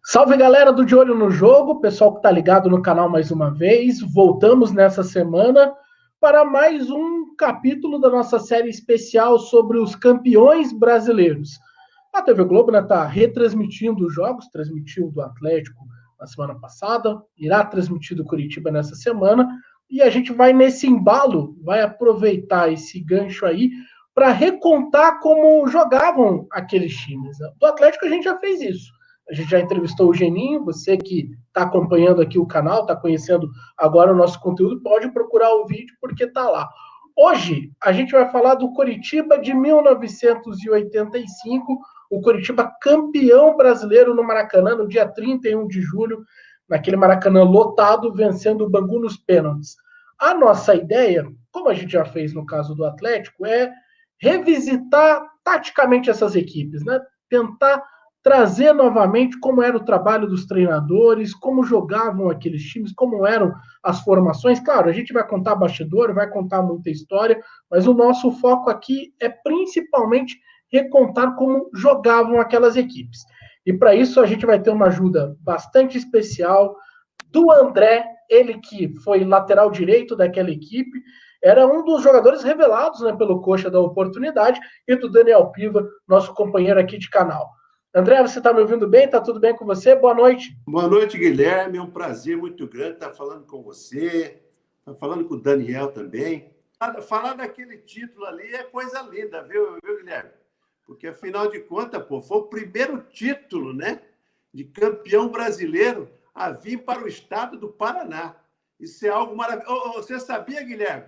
Salve, galera do De Olho no Jogo, pessoal que está ligado no canal mais uma vez. Voltamos nessa semana para mais um capítulo da nossa série especial sobre os campeões brasileiros. A TV Globo está retransmitindo os jogos, transmitiu do Atlético na semana passada, irá transmitir do Curitiba nessa semana, e a gente vai nesse embalo, vai aproveitar esse gancho aí para recontar como jogavam aqueles times. Do Atlético a gente já fez isso. A gente já entrevistou o Geninho, você que está acompanhando aqui o canal, está conhecendo agora o nosso conteúdo, pode procurar o vídeo porque está lá. Hoje a gente vai falar do Curitiba de 1985, o Curitiba campeão brasileiro no Maracanã, no dia 31 de julho, naquele Maracanã lotado, vencendo o Bangu nos pênaltis. A nossa ideia, como a gente já fez no caso do Atlético, é revisitar taticamente essas equipes, né? Tentar trazer novamente como era o trabalho dos treinadores, como jogavam aqueles times, como eram as formações. Claro, a gente vai contar bastidor, vai contar muita história, mas o nosso foco aqui é principalmente recontar como jogavam aquelas equipes. E para isso a gente vai ter uma ajuda bastante especial do André, ele que foi lateral direito daquela equipe, era um dos jogadores revelados, né, pelo Coxa da Oportunidade, e do Daniel Piva, nosso companheiro aqui de canal. André, você está me ouvindo bem? Está tudo bem com você? Boa noite. Boa noite, Guilherme. É um prazer muito grande estar falando com você, estar falando com o Daniel também. Falar daquele título ali é coisa linda, viu, Guilherme? Porque, afinal de contas, foi o primeiro título, né, de campeão brasileiro a vir para o estado do Paraná. Isso é algo maravilhoso. Você sabia, Guilherme,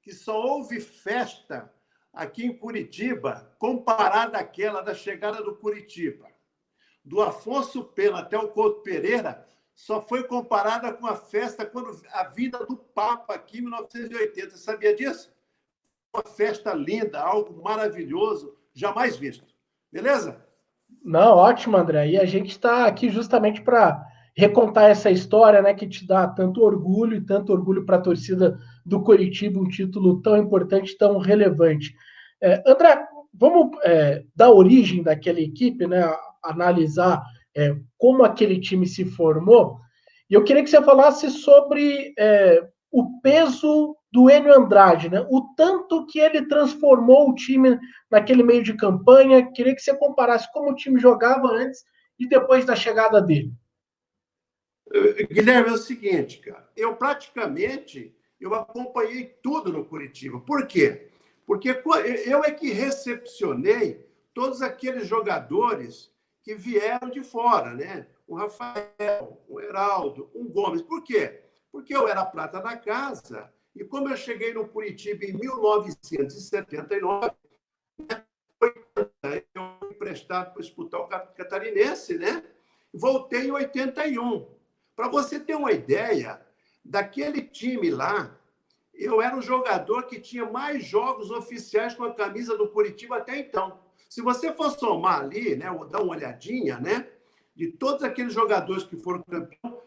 que só houve festa aqui em Curitiba, comparada àquela da chegada do Curitiba, do Afonso Pena até o Couto Pereira, só foi comparada com a festa quando a vinda do Papa aqui em 1980. Você sabia disso? Uma festa linda, algo maravilhoso, jamais visto. Beleza? Não, ótimo, André. E a gente está aqui justamente para recontar essa história, né, que te dá tanto orgulho e tanto orgulho para a torcida do Curitiba, um título tão importante, tão relevante. André, vamos dar origem daquela equipe, né, analisar como aquele time se formou. E eu queria que você falasse sobre o peso do Enio Andrade, né? O tanto que ele transformou o time naquele meio de campanha. Queria que você comparasse como o time jogava antes e depois da chegada dele. Guilherme, é o seguinte, cara. Eu acompanhei tudo no Curitiba. Por quê? Porque eu é que recepcionei todos aqueles jogadores que vieram de fora, né? O Rafael, o Heraldo, o Gomes. Por quê? Porque eu era prata da casa e como eu cheguei no Curitiba em 1979, eu fui emprestado para disputar o Catarinense, né? Voltei em 81. Para você ter uma ideia, daquele time lá, eu era o jogador que tinha mais jogos oficiais com a camisa do Curitiba até então. Se você for somar ali, né, dar uma olhadinha, né, de todos aqueles jogadores que foram campeões,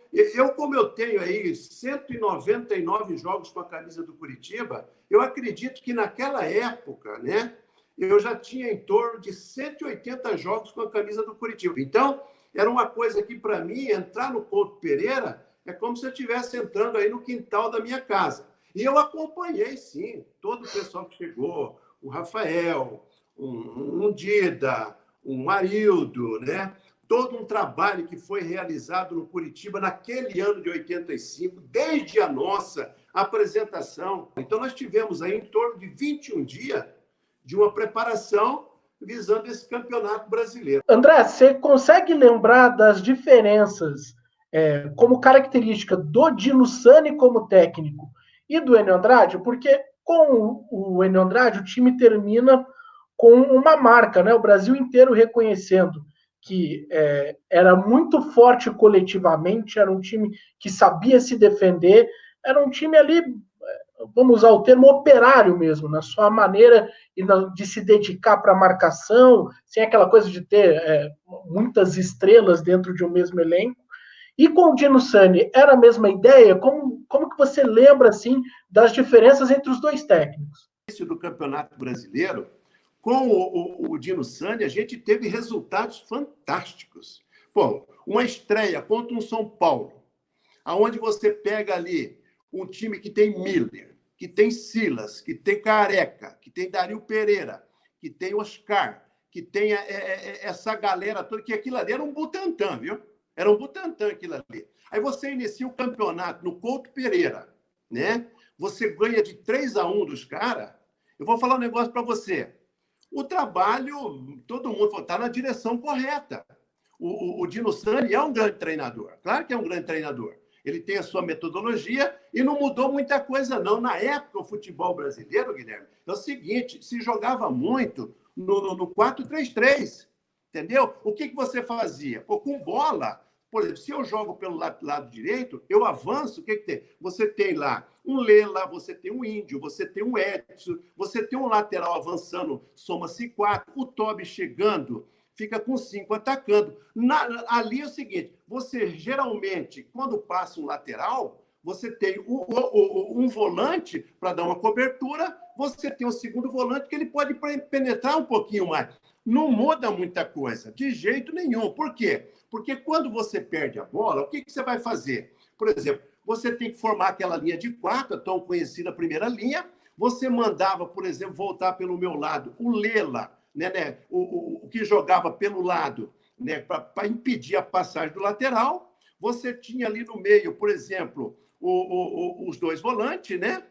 como eu tenho aí 199 jogos com a camisa do Curitiba, eu acredito que naquela época, né, eu já tinha em torno de 180 jogos com a camisa do Curitiba. Então, era uma coisa que, para mim, entrar no Couto Pereira é como se eu estivesse entrando aí no quintal da minha casa. E eu acompanhei, sim, todo o pessoal que chegou, o Rafael, um Dida, um Marildo, né? Todo um trabalho que foi realizado no Curitiba naquele ano de 85, desde a nossa apresentação. Então, nós tivemos aí em torno de 21 dias de uma preparação visando esse campeonato brasileiro. André, você consegue lembrar das diferenças como característica do Dino Sani como técnico e do Enio Andrade? Porque com o Enio Andrade o time termina com uma marca, né? O Brasil inteiro reconhecendo que era muito forte coletivamente, era um time que sabia se defender, era um time ali, vamos usar o termo operário mesmo, na sua maneira de se dedicar para a marcação, sem aquela coisa de ter muitas estrelas dentro de um mesmo elenco. E com o Dino Sani, era a mesma ideia? Como que você lembra, assim, das diferenças entre os dois técnicos? No início do Campeonato Brasileiro, com o Dino Sani, a gente teve resultados fantásticos. Pô, uma estreia contra um São Paulo, aonde você pega ali um time que tem Miller, que tem Silas, que tem Careca, que tem Dario Pereira, que tem Oscar, que tem essa galera toda, que aquilo ali era um Butantã, viu? Era um Butantã aquilo ali. Aí você inicia o campeonato no Couto Pereira, né? Você ganha de 3-1 dos caras. Eu vou falar um negócio para você. O trabalho, todo mundo está na direção correta. O Dino Sani é um grande treinador. Claro que é um grande treinador. Ele tem a sua metodologia e não mudou muita coisa, não. Na época, o futebol brasileiro, Guilherme, é o seguinte, se jogava muito no 4-3-3, entendeu? O que você fazia? Pô, com bola, por exemplo, se eu jogo pelo lado direito, eu avanço, o que tem? Você tem lá um Lela, você tem um Índio, você tem um Edson, você tem um lateral avançando, soma-se 4, o Tobi chegando, fica com 5 atacando. Ali é o seguinte, você geralmente, quando passa um lateral, você tem um volante para dar uma cobertura, você tem um segundo volante que ele pode penetrar um pouquinho mais. Não muda muita coisa, de jeito nenhum. Por quê? Porque quando você perde a bola, o que você vai fazer? Por exemplo, você tem que formar aquela linha de 4, a tão conhecida primeira linha. Você mandava, por exemplo, voltar pelo meu lado, o Lela, né, o que jogava pelo lado, né, para impedir a passagem do lateral. Você tinha ali no meio, por exemplo, os dois volantes, né?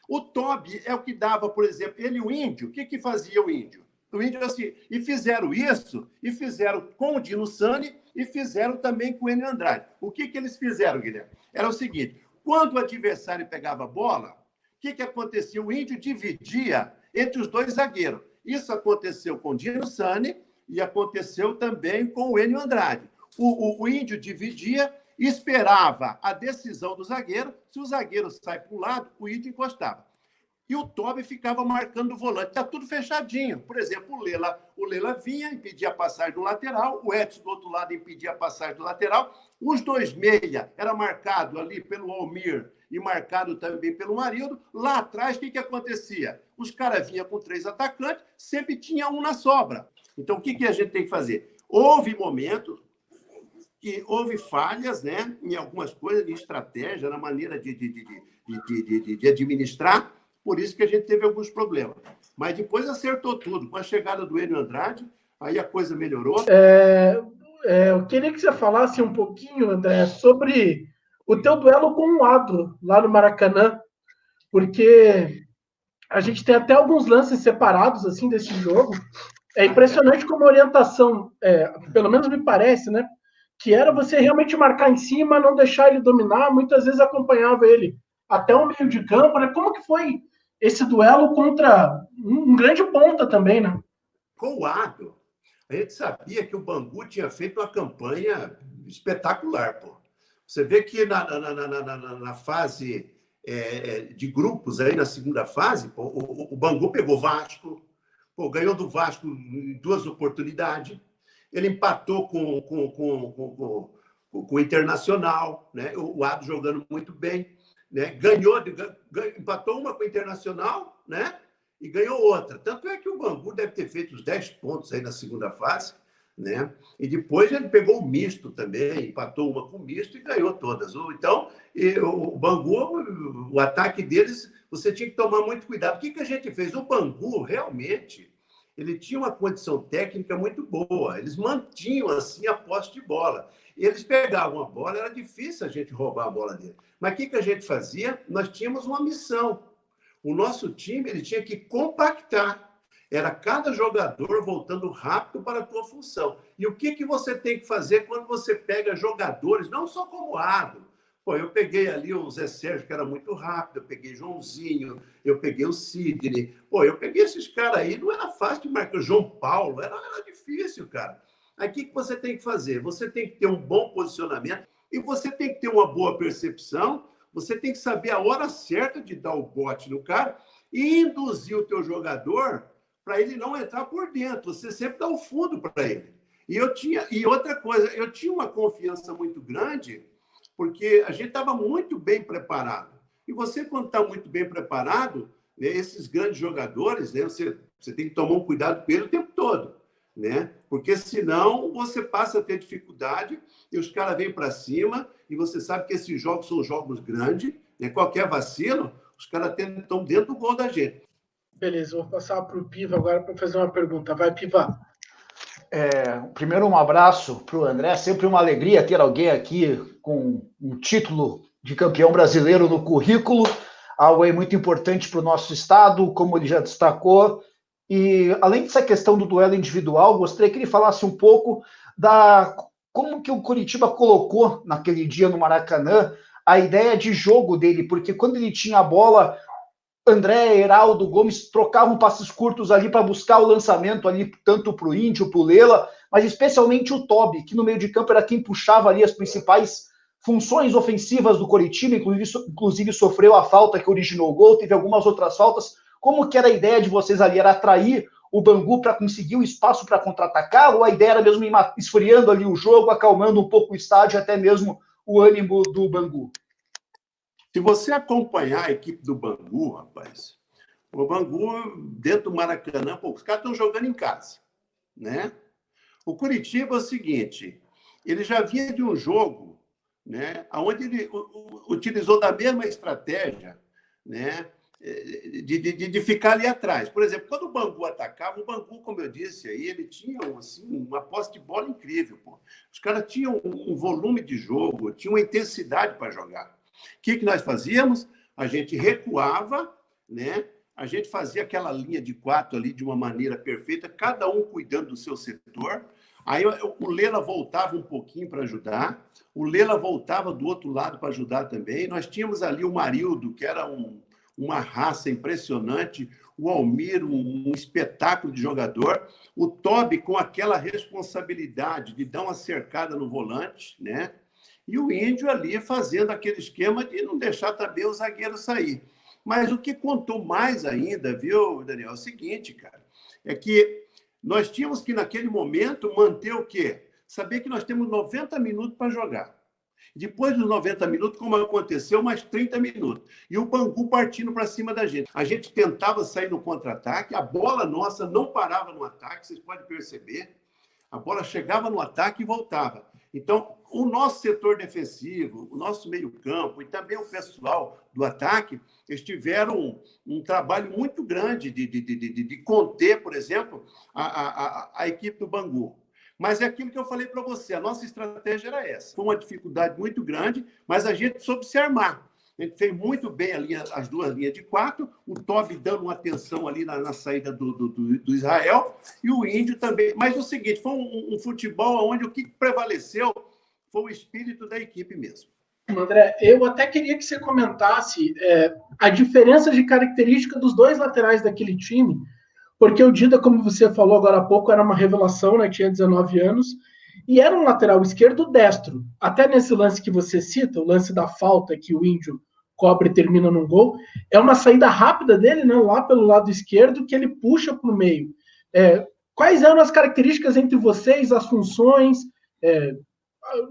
O Tobi é o que dava, por exemplo, ele o Índio. O que fazia o Índio? O Índio assim, e fizeram isso, e fizeram com o Dino Sani, e fizeram também com o Enio Andrade. O que eles fizeram, Guilherme? Era o seguinte, quando o adversário pegava a bola, o que acontecia? O Índio dividia entre os dois zagueiros. Isso aconteceu com o Dino Sani e aconteceu também com o Enio Andrade. O Índio dividia e esperava a decisão do zagueiro. Se o zagueiro sai para um lado, o Índio encostava. E o Tobi ficava marcando o volante. Está tudo fechadinho. Por exemplo, o Lela vinha, impedia a passagem do lateral, o Edson do outro lado impedia a passagem do lateral. Os dois meia era marcado ali pelo Almir e marcado também pelo Marildo. Lá atrás, o que acontecia? Os caras vinham com 3 atacantes, sempre tinha um na sobra. Então, o que a gente tem que fazer? Houve momentos que houve falhas, né, em algumas coisas de estratégia, na maneira de administrar, por isso que a gente teve alguns problemas. Mas depois acertou tudo. Com a chegada do Enio Andrade, aí a coisa melhorou. Eu queria que você falasse um pouquinho, André, sobre o teu duelo com o Adro, lá no Maracanã, porque a gente tem até alguns lances separados assim desse jogo. É impressionante como a orientação, pelo menos me parece, né? Que era você realmente marcar em cima, não deixar ele dominar, muitas vezes acompanhava ele até o meio de campo, né? Como que foi esse duelo contra um grande ponta também, né? Com o Adro, a gente sabia que o Bangu tinha feito uma campanha espetacular, pô. Você vê que na fase de grupos, aí na segunda fase, pô, o Bangu pegou Vasco, pô, ganhou do Vasco em 2 oportunidades, ele empatou com o Internacional, né? O Adro jogando muito bem, né? Empatou uma com o Internacional, né? E ganhou outra. Tanto é que o Bangu deve ter feito os 10 pontos aí na segunda fase, né? E depois ele pegou o misto também, empatou uma com o misto e ganhou todas. Então, o Bangu, o ataque deles, você tinha que tomar muito cuidado. O que a gente fez? O Bangu, realmente, ele tinha uma condição técnica muito boa. Eles mantinham, assim, a posse de bola. E eles pegavam a bola, era difícil a gente roubar a bola dele. Mas o que a gente fazia? Nós tínhamos uma missão. O nosso time ele tinha que compactar. Era cada jogador voltando rápido para a tua função. E o que você tem que fazer quando você pega jogadores, não só como Adro. Pô, eu peguei ali o Zé Sérgio, que era muito rápido, eu peguei Joãozinho, eu peguei o Sidney. Pô, eu peguei esses caras aí, não era fácil de marcar. João Paulo, era difícil, cara. Aí o que você tem que fazer? Você tem que ter um bom posicionamento e você tem que ter uma boa percepção. Você tem que saber a hora certa de dar o bote no cara e induzir o teu jogador para ele não entrar por dentro. Você sempre dá o fundo para ele. E outra coisa, eu tinha uma confiança muito grande porque a gente estava muito bem preparado. E você, quando está muito bem preparado, né, esses grandes jogadores, né, você tem que tomar um cuidado com ele o tempo todo. né? Porque senão você passa a ter dificuldade e os caras vêm para cima e você sabe que esses jogos são jogos grandes, né? Qualquer vacilo, os caras estão dentro do gol da gente. Beleza, vou passar para o Piva agora para fazer uma pergunta. Vai, Piva. Primeiro, um abraço para o André. Sempre uma alegria ter alguém aqui com um título de campeão brasileiro no currículo, algo aí muito importante para o nosso estado, como ele já destacou. E, além dessa questão do duelo individual, gostaria que ele falasse um pouco como que o Coritiba colocou naquele dia no Maracanã a ideia de jogo dele, porque quando ele tinha a bola, André, Heraldo, Gomes trocavam passes curtos ali para buscar o lançamento ali, tanto para o Índio, para o Lela, mas especialmente o Tobi, que no meio de campo era quem puxava ali as principais funções ofensivas do Coritiba, inclusive sofreu a falta que originou o gol, teve algumas outras faltas. Como que era a ideia de vocês ali? Era atrair o Bangu para conseguir o espaço para contra-atacar, ou a ideia era mesmo ir esfriando ali o jogo, acalmando um pouco o estádio, até mesmo o ânimo do Bangu? Se você acompanhar a equipe do Bangu, rapaz, o Bangu, dentro do Maracanã, os caras estão jogando em casa, né? O Coritiba é o seguinte, ele já vinha de um jogo, né, onde ele utilizou da mesma estratégia, né, de ficar ali atrás. Por exemplo, quando o Bangu atacava, o Bangu, como eu disse, aí, ele tinha assim, uma posse de bola incrível. Pô. Os caras tinham um volume de jogo, tinham uma intensidade para jogar. O que nós fazíamos? A gente recuava, né? A gente fazia aquela linha de 4 ali de uma maneira perfeita, cada um cuidando do seu setor. Aí o Lela voltava um pouquinho para ajudar, o Lela voltava do outro lado para ajudar também. Nós tínhamos ali o Marildo, que era uma raça impressionante, o Almir, um espetáculo de jogador, o Tobi com aquela responsabilidade de dar uma cercada no volante, né? E o Índio ali fazendo aquele esquema de não deixar também o zagueiro sair. Mas o que contou mais ainda, viu, Daniel, é o seguinte, cara, é que nós tínhamos que, naquele momento, manter o quê? Saber que nós temos 90 minutos para jogar. Depois dos 90 minutos, como aconteceu, mais 30 minutos. E o Bangu partindo para cima da gente. A gente tentava sair no contra-ataque, a bola nossa não parava no ataque, vocês podem perceber. A bola chegava no ataque e voltava. Então, o nosso setor defensivo, o nosso meio-campo e também o pessoal do ataque, eles tiveram um trabalho muito grande de conter, por exemplo, a equipe do Bangu. Mas é aquilo que eu falei para você, a nossa estratégia era essa. Foi uma dificuldade muito grande, mas a gente soube se armar. A gente fez muito bem ali as duas linhas de 4, o Tobi dando uma atenção ali na saída do Israel, e o Índio também. Mas é o seguinte, foi um futebol onde o que prevaleceu foi o espírito da equipe mesmo. André, eu até queria que você comentasse a diferença de característica dos dois laterais daquele time, porque o Dida, como você falou agora há pouco, era uma revelação, né? Tinha 19 anos, e era um lateral esquerdo destro. Até nesse lance que você cita, o lance da falta que o Índio cobre e termina num gol, é uma saída rápida dele, né? Lá pelo lado esquerdo, que ele puxa para o meio. Quais eram as características entre vocês, as funções?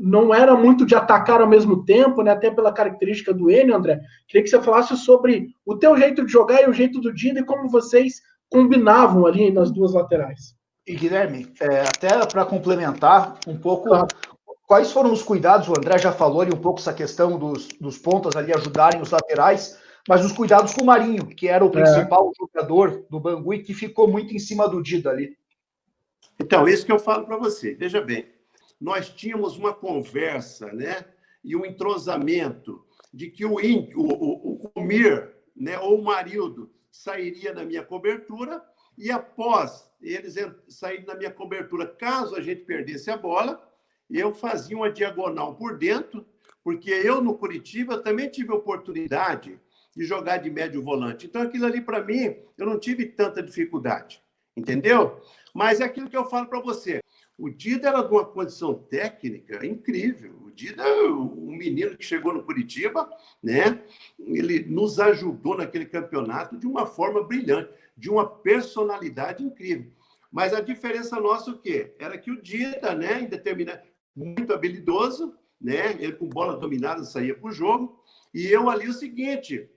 Não era muito de atacar ao mesmo tempo, né? Até pela característica do Enio, André. Queria que você falasse sobre o teu jeito de jogar e o jeito do Dida e como vocês combinavam ali nas duas laterais. E, Guilherme, até para complementar um pouco, quais foram os cuidados? O André já falou ali um pouco essa questão dos pontas ali ajudarem os laterais, mas os cuidados com o Marinho, que era o principal jogador do Bangu e que ficou muito em cima do Dida ali. Então, isso que eu falo para você. Veja bem, nós tínhamos uma conversa, né, e um entrosamento de que o Índio, o Mir, né, ou o Marildo, sairia da minha cobertura e após eles saírem da minha cobertura, caso a gente perdesse a bola, eu fazia uma diagonal por dentro, porque eu no Coritiba também tive oportunidade de jogar de médio volante. Então aquilo ali para mim, eu não tive tanta dificuldade, entendeu? Mas é aquilo que eu falo para você. O Dida era de uma condição técnica incrível. O Dida, um menino que chegou no Coritiba, né? Ele nos ajudou naquele campeonato de uma forma brilhante, de uma personalidade incrível. Mas a diferença nossa o quê? Era que o Dida, né, em determinado, muito habilidoso, né? Ele com bola dominada saía para o jogo. E eu ali o seguinte,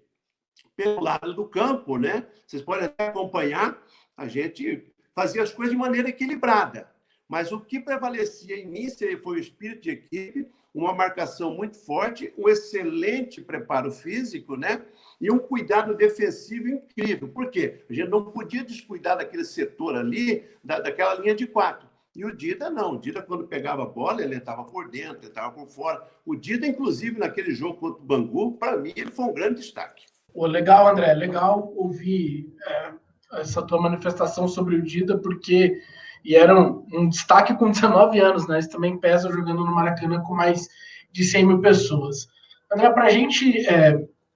pelo lado do campo, né? Vocês podem até acompanhar, a gente fazia as coisas de maneira equilibrada. Mas o que prevalecia em mim foi o espírito de equipe, uma marcação muito forte, um excelente preparo físico, né? E um cuidado defensivo incrível. Por quê? A gente não podia descuidar daquele setor ali, daquela linha de 4. E o Dida não. O Dida, quando pegava a bola, ele estava por dentro, ele estava por fora. O Dida, inclusive, naquele jogo contra o Bangu, para mim, ele foi um grande destaque. Legal, André. Legal ouvir essa tua manifestação sobre o Dida, porque era um destaque com 19 anos, né? Isso também pesa jogando no Maracanã com mais de 100 mil pessoas. André, para a gente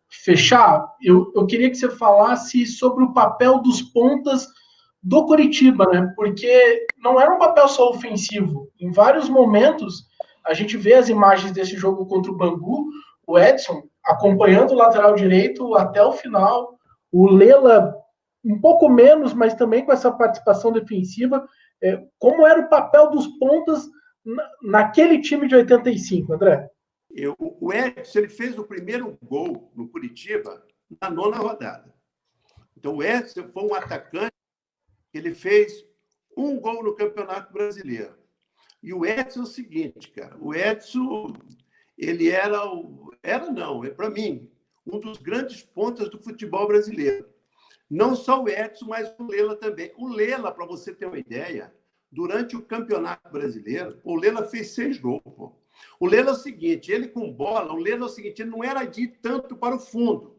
fechar, eu queria que você falasse sobre o papel dos pontas do Coritiba, né? Porque não era um papel só ofensivo. Em vários momentos, a gente vê as imagens desse jogo contra o Bangu, o Edson acompanhando o lateral direito até o final, o Lela um pouco menos, mas também com essa participação defensiva. Como era o papel dos pontas naquele time de 85, André? O Edson, ele fez o primeiro gol no Curitiba na 9ª rodada. Então, o Edson foi um atacante, ele fez um gol no Campeonato Brasileiro. E o Edson é o seguinte, cara, o Edson, ele para mim, um dos grandes pontas do futebol brasileiro. Não só o Edson, mas o Lela também. O Lela, para você ter uma ideia, durante o Campeonato Brasileiro, o Lela fez 6 gols. Pô. O Lela é o seguinte, ele com bola, ele não era de ir tanto para o fundo.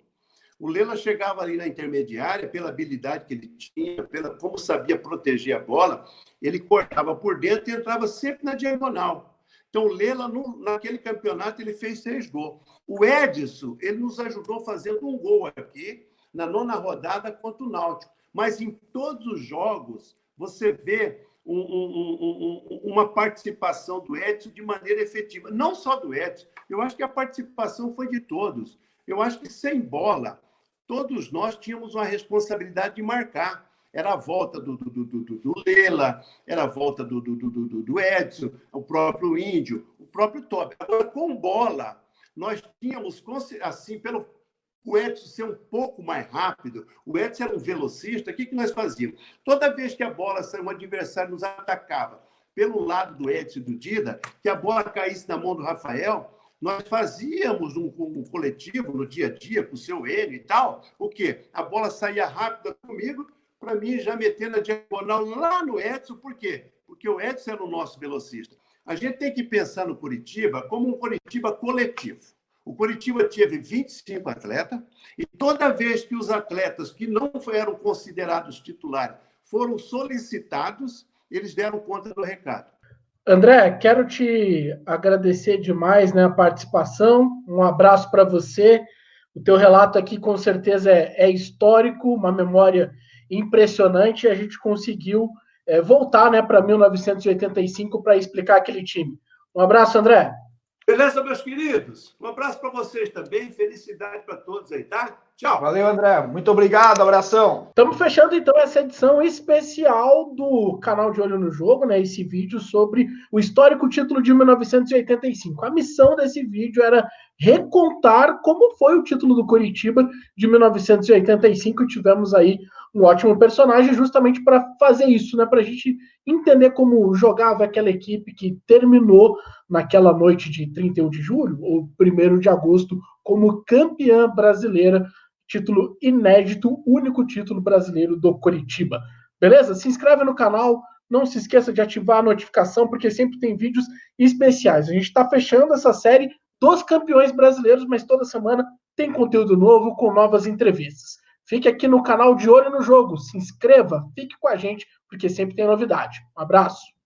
O Lela chegava ali na intermediária, pela habilidade que ele tinha, como sabia proteger a bola, ele cortava por dentro e entrava sempre na diagonal. Então, o Lela, naquele campeonato, ele fez 6 gols. O Edson, ele nos ajudou fazendo um gol aqui, na 9ª rodada contra o Náutico. Mas em todos os jogos, você vê uma participação do Edson de maneira efetiva. Não só do Edson, eu acho que a participação foi de todos. Eu acho que sem bola, todos nós tínhamos uma responsabilidade de marcar. Era a volta do Lela, era a volta do Edson, o próprio Índio, o próprio Tobi. Agora, com bola, nós tínhamos, assim, pelo o Edson ser um pouco mais rápido, o Edson era um velocista, o que nós fazíamos? Toda vez que a bola saiu, um adversário nos atacava pelo lado do Edson e do Dida, que a bola caísse na mão do Rafael, nós fazíamos um coletivo no dia a dia, com o seu Enio e tal, o quê? A bola saía rápida comigo, para mim já metendo a diagonal lá no Edson, por quê? Porque o Edson era o nosso velocista. A gente tem que pensar no Coritiba como um Coritiba coletivo. O Coritiba teve 25 atletas e toda vez que os atletas que não eram considerados titulares foram solicitados, eles deram conta do recado. André, quero te agradecer demais, né, a participação. Um abraço para você. O teu relato aqui com certeza é histórico, uma memória impressionante. E a gente conseguiu voltar, né, para 1985 para explicar aquele time. Um abraço, André. Beleza, meus queridos? Um abraço para vocês também. Felicidade para todos aí, tá? Tchau. Valeu, André. Muito obrigado. Abração. Estamos fechando, então, essa edição especial do canal de Olho no Jogo, né? Esse vídeo sobre o histórico título de 1985. A missão desse vídeo era recontar como foi o título do Coritiba de 1985. E tivemos aí um ótimo personagem justamente para fazer isso, né? Para a gente entender como jogava aquela equipe que terminou naquela noite de 31 de julho ou 1º de agosto como campeã brasileira, título inédito, único título brasileiro do Coritiba. Beleza? Se inscreve no canal, não se esqueça de ativar a notificação, porque sempre tem vídeos especiais. A gente está fechando essa série dos campeões brasileiros, mas toda semana tem conteúdo novo com novas entrevistas. Fique aqui no canal de Olho no Jogo, se inscreva, fique com a gente, porque sempre tem novidade. Um abraço.